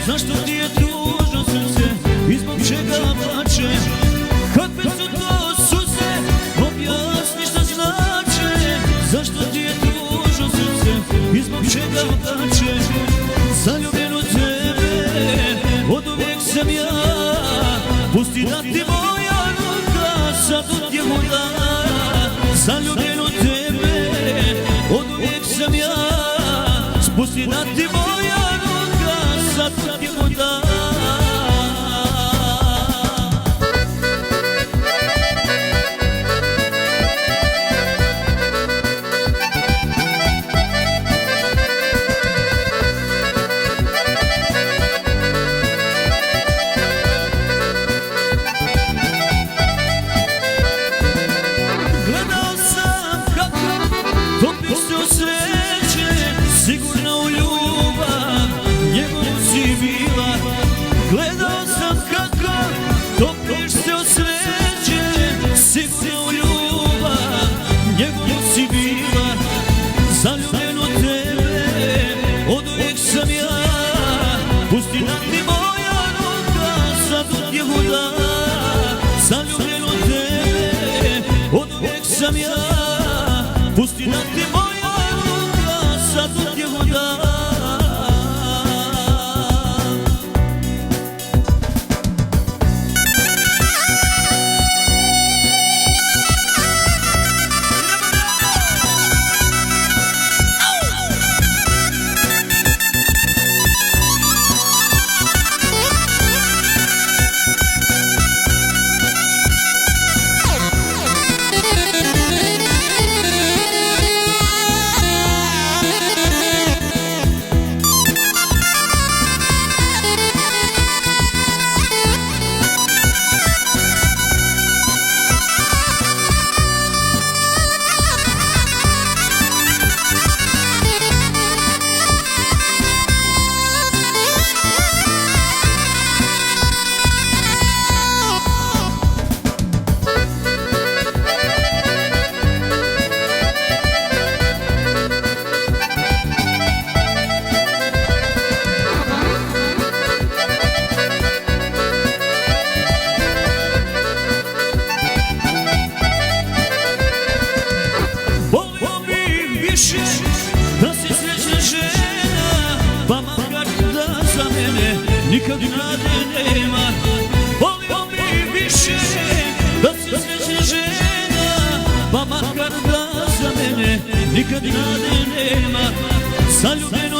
Zašto ti je tužno srce i zbog čega plače? Kakve su to suze, objasni šta znače. Zašto ti je tužno srce i zbog čega plače? Zaljubljen u tebe, od uvijek sam ja. Pusti da ti moja ruka sad utjehu da. Zaljubljen u tebe, od uvijek sam ja. Pusti da ti moja ruka sad utjehu da. Gledao sam kako topiš se od sreće, sigurno u ljubav njegovu si bila. Gledao sam kako topiš se od sreće, sigurno u ljubav njegovu si bila. Zaljubljen u tebe, od uvijek sam ja. Pusti da ti moja ruka sad utjehu da. Zaljubljen u tebe, od uvijek sam ja. Pusti da ti moja ruka sad utjehu da. Da si srećna žena, pa makar da za mene nikad nade nema. Volio bi više da si srećna žena, pa makar da za mene nikad nade nema. Zaljubljen